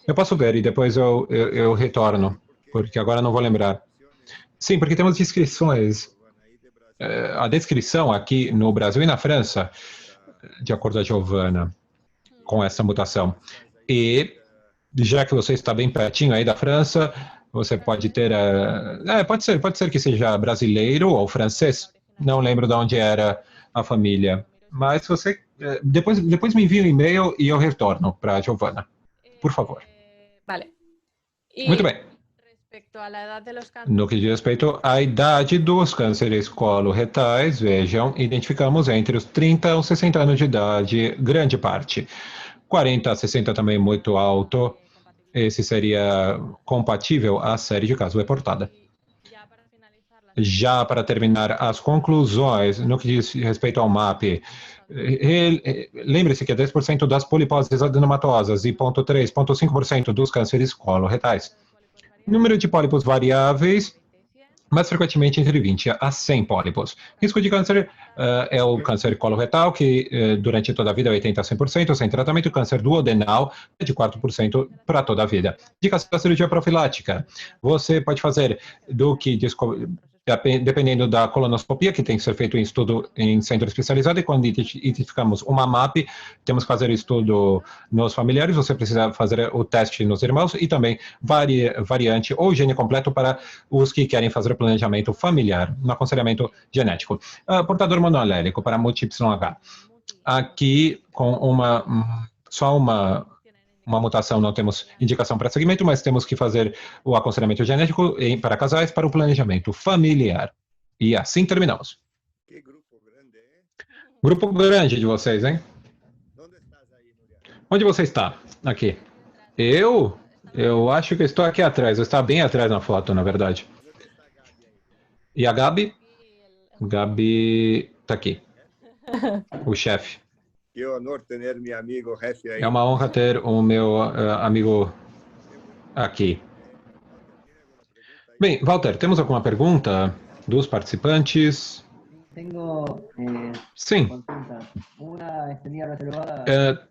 S5: Eu posso ver e depois eu retorno, porque agora não vou lembrar. Sim, porque temos descrições. A descrição aqui no Brasil e na França, de acordo com a Giovana, com essa mutação. E já que você está bem pertinho aí da França, você pode ter... pode ser que seja brasileiro ou francês. Não lembro de onde era a família. Mas se você depois me envia um e-mail e eu retorno para a Giovana. Por favor.
S4: Vale.
S5: Muito bem.
S4: Respecto a la edad de los
S5: No que diz respeito à idade dos cânceres coloretais, vejam, identificamos entre os 30 aos 60 anos de idade, grande parte. 40 a 60 também muito alto. Esse seria compatível à série de casos reportada. Já para terminar as conclusões, no que diz respeito ao MAP, lembre-se que é 10% das poliposes adenomatosas e 0,3%, 0,5% dos cânceres coloretais. Número de pólipos variáveis, mais frequentemente entre 20 a 100 pólipos. Risco de câncer é o câncer coloretal, que durante toda a vida é 80 a 100%, sem tratamento. O câncer duodenal é de 4% para toda a vida. Dicas para cirurgia profilática. Você pode fazer do que dependendo da colonoscopia, que tem que ser feito em estudo em centro especializado, e quando identificamos uma MAP, temos que fazer o estudo nos familiares, você precisa fazer o teste nos irmãos, e também variante ou gene completo para os que querem fazer o planejamento familiar, no aconselhamento genético. Portador monoalélico para MUT-YH. Aqui, com só uma mutação, não temos indicação para segmento, mas temos que fazer o aconselhamento genético para casais, para o planejamento familiar. E assim terminamos.
S1: Que grupo grande, hein?
S5: Grupo grande de vocês, hein? Onde você está? Aqui. Eu acho que estou aqui atrás. Eu estou bem atrás na foto, na verdade. E a Gabi? Gabi está aqui. O chefe.
S1: Que honor ter meu amigo Jeff aí.
S5: É uma honra ter o meu amigo aqui. Bem, Walter, temos alguma pergunta dos participantes? Sim.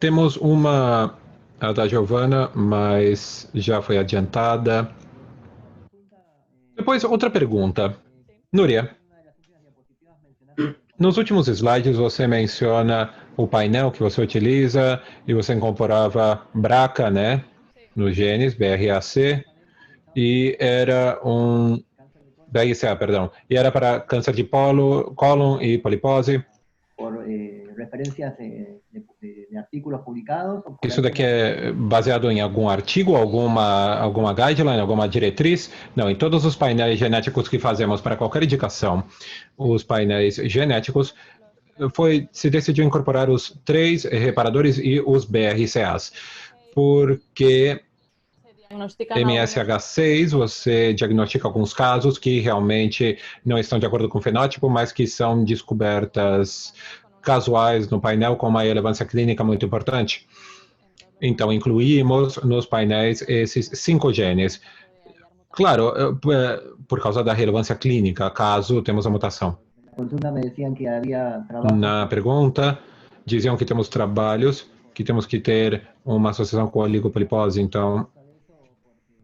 S5: Temos uma a da Giovana, mas já foi adiantada. Depois, outra pergunta. Núria, nos últimos slides você menciona o painel que você utiliza e você incorporava BRCA, né, nos genes, BRAC, e era BRCA, perdão, e era para câncer de cólon e polipose. Isso daqui é baseado em algum artigo, alguma guideline, alguma diretriz? Não, em todos os painéis genéticos que fazemos para qualquer indicação, os painéis genéticos, se decidiu incorporar os 3 reparadores e os BRCAs, porque MSH6, você diagnostica alguns casos que realmente não estão de acordo com o fenótipo, mas que são descobertas casuais no painel com uma relevância clínica muito importante. Então, incluímos nos painéis esses 5 genes. Claro, por causa da relevância clínica, caso temos a mutação. Na pergunta, diziam que temos trabalhos, que temos que ter uma associação com a oligopolipose. Então,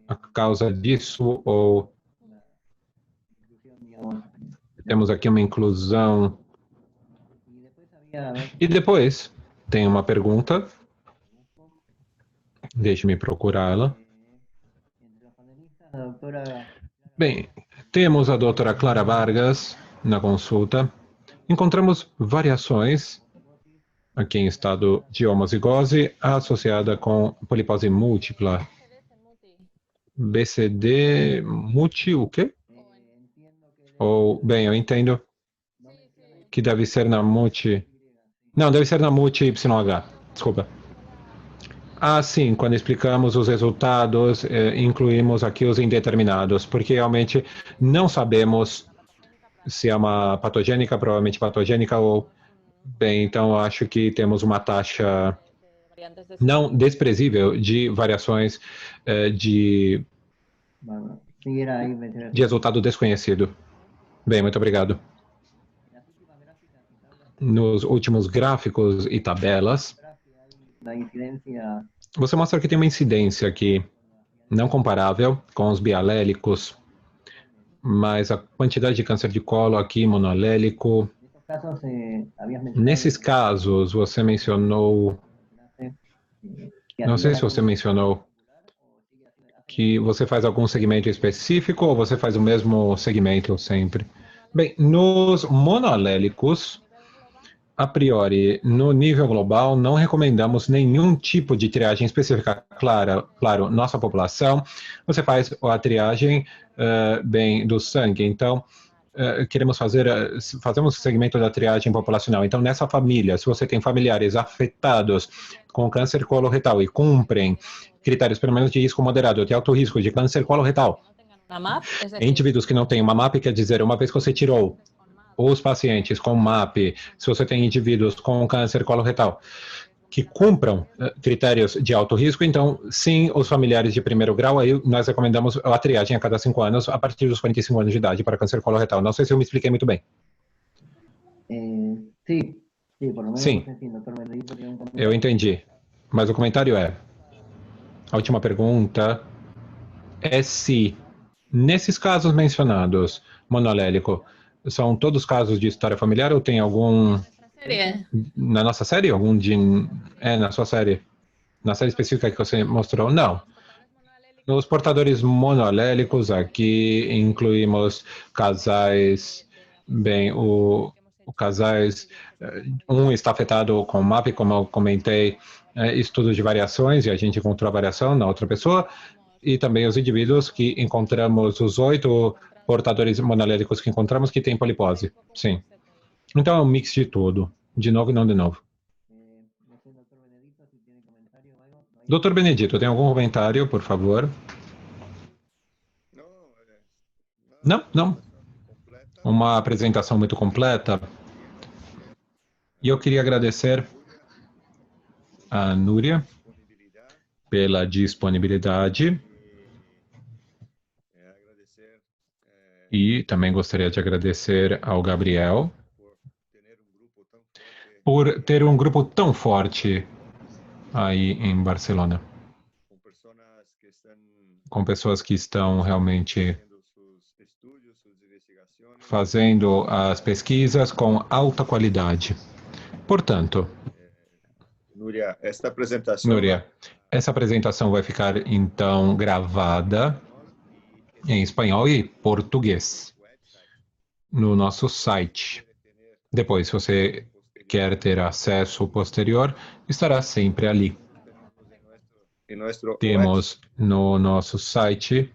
S5: a causa disso, ou temos aqui uma inclusão. E depois, tem uma pergunta. Deixe-me procurá-la. Bem, temos a doutora Clara Vargas na consulta. Encontramos variações aqui em estado de homozigose associada com polipose múltipla. BCD multi o quê? Ou, bem, eu entendo que deve ser na multi... Não, deve ser na multi-YH. Desculpa. Sim, quando explicamos os resultados, incluímos aqui os indeterminados, porque realmente não sabemos se é uma patogênica, provavelmente patogênica, ou... Bem, então acho que temos uma taxa não desprezível de variações de resultado desconhecido. Bem, muito obrigado. Nos últimos gráficos e tabelas, você mostra que tem uma incidência aqui não comparável com os bialélicos, mas a quantidade de câncer de colo aqui, monoalélico. Nesses casos, você mencionou, não sei se você mencionou, que você faz algum segmento específico ou você faz o mesmo segmento sempre? Bem, nos monoalélicos, a priori, no nível global, não recomendamos nenhum tipo de triagem específica. Claro, nossa população, você faz a triagem bem do sangue. Então, fazemos o segmento da triagem populacional. Então, nessa família, se você tem familiares afetados com câncer coloretal e cumprem critérios pelo menos de risco moderado, de alto risco de câncer coloretal,
S4: Una MAP, es decir,
S5: indivíduos que não têm uma MAP, quer dizer, uma vez que você tirou os pacientes com MAP, se você tem indivíduos com câncer coloretal que cumpram critérios de alto risco, então, sim, os familiares de primeiro grau, aí nós recomendamos a triagem a cada 5 anos, a partir dos 45 anos de idade para câncer coloretal. Não sei se eu me expliquei muito bem.
S3: Sí, sí, por lo menos
S5: Sim,
S3: sí, doctor Benedito tiene un
S5: eu
S3: comentario.
S5: entendi. Mas o comentário é, a última pergunta é se, nesses casos mencionados, monolélico, são todos casos de história familiar ou tem algum,
S4: serie.
S5: na nossa série, algum de, na sua série, na série específica que você mostrou? Não. Nos portadores monoalélicos, aqui incluímos casais, bem, o casais, um está afetado com MAP, como eu comentei, estudos de variações, e a gente encontrou a variação na outra pessoa, e também os indivíduos que encontramos, os 8 portadores monoalélicos que encontramos que têm polipose. Sim. Então é um mix de tudo. De novo e não de novo.
S3: No sé, doctor Benedito, si tiene comentario o algo. ¿No hay?
S5: Doutor Benedito, tem algum comentário, por favor? Não. Uma apresentação muito completa. E eu queria agradecer a Núria pela disponibilidade e também gostaria de agradecer ao Gabriel por ter um grupo tão forte aí em Barcelona, com pessoas que estão realmente fazendo as pesquisas com alta qualidade. Portanto,
S1: Núria, essa apresentação vai ficar então gravada em espanhol e português no nosso site. Depois, se você quer ter acesso posterior, estará sempre ali. Temos no nosso site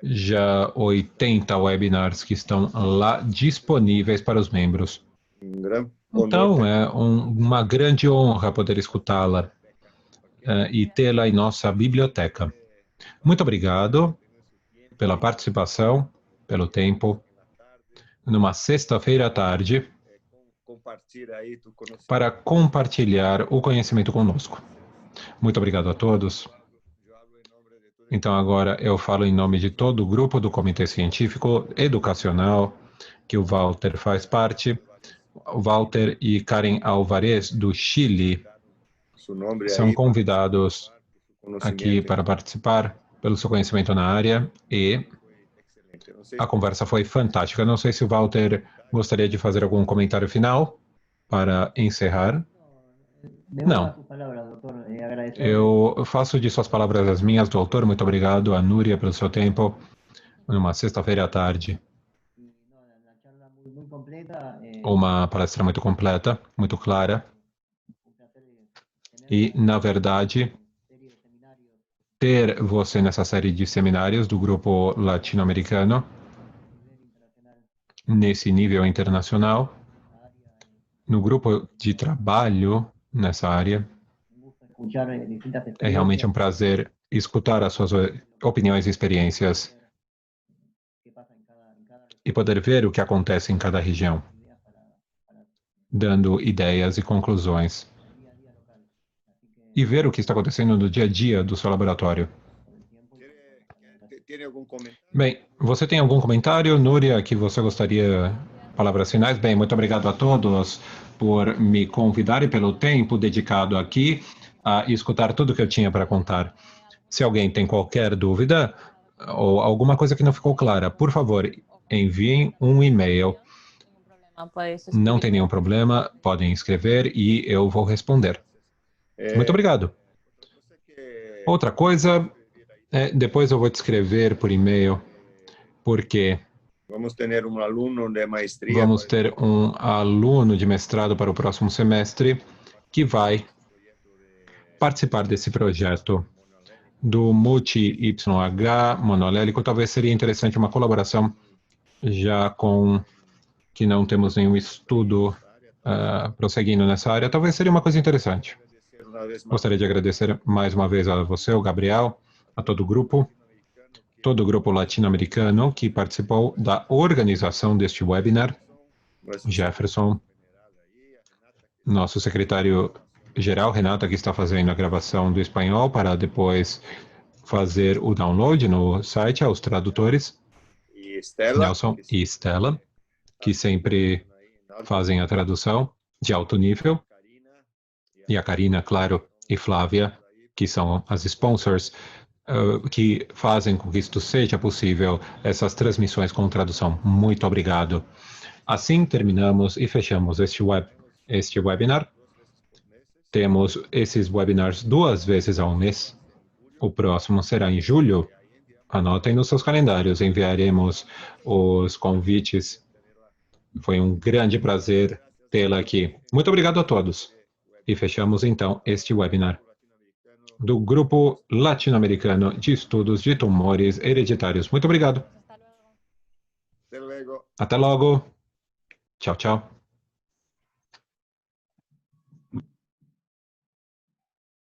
S1: já 80 webinars que estão lá disponíveis para os membros. Então, é uma grande honra poder escutá-la e tê-la em nossa biblioteca. Muito obrigado pela participação, pelo tempo, numa sexta-feira à tarde, para compartilhar o conhecimento conosco. Muito obrigado a todos. Então, agora eu falo em nome de todo o grupo do Comitê Científico Educacional, que o Walter faz parte. O Walter e Karen Alvarez, do Chile, são convidados aqui para participar pelo seu conhecimento na área e a conversa foi fantástica. Não sei se o Walter gostaria de fazer algum comentário final para encerrar. Não. Eu faço de suas palavras as minhas, doutor. Muito obrigado, a Núria, pelo seu tempo, numa sexta-feira à tarde. Uma palestra muito completa, muito clara. E, na verdade, ter você nessa série de seminários do grupo latino-americano, nesse nível internacional, no grupo de trabalho nessa área, é realmente um prazer escutar as suas opiniões e experiências e poder ver o que acontece em cada região, dando ideias e conclusões. E ver o que está acontecendo no dia a dia do seu laboratório. Bem, você tem algum comentário, Núria, que você gostaria, palavras finais? Bem, muito obrigado a todos por me convidar e pelo tempo dedicado aqui a escutar tudo que eu tinha para contar. Se alguém tem qualquer dúvida ou alguma coisa que não ficou clara, por favor, enviem um e-mail. Não tem nenhum problema, podem escrever e eu vou responder. Muito obrigado. Outra coisa, depois eu vou te escrever por e-mail, porque Vamos ter um aluno de maestria.
S5: Vamos ter um aluno de mestrado para o próximo semestre que vai participar desse projeto do multi-YH monolélico. Talvez seria interessante uma colaboração, já com que não temos nenhum estudo prosseguindo nessa área. Talvez seria uma coisa interessante. Gostaria de agradecer mais uma vez a você, o Gabriel, a todo o grupo latino-americano que participou da organização deste webinar. Jefferson, nosso secretário-geral, Renata, que está fazendo a gravação do espanhol para depois fazer o download no site aos tradutores. Nelson e Stella, que sempre fazem a tradução de alto nível. E a Karina, claro, e Flávia, que são as sponsors, que fazem com que isto seja possível, essas transmissões com tradução. Muito obrigado. Assim terminamos e fechamos este webinar. Temos esses webinars 2 vezes ao mês. O próximo será em julho. Anotem nos seus calendários, enviaremos os convites. Foi um grande prazer tê-la aqui. Muito obrigado a todos. E fechamos então este webinar do Grupo Latino-Americano de Estudos de Tumores Hereditários. Muito obrigado.
S1: Até logo.
S5: Até logo. Tchau, tchau.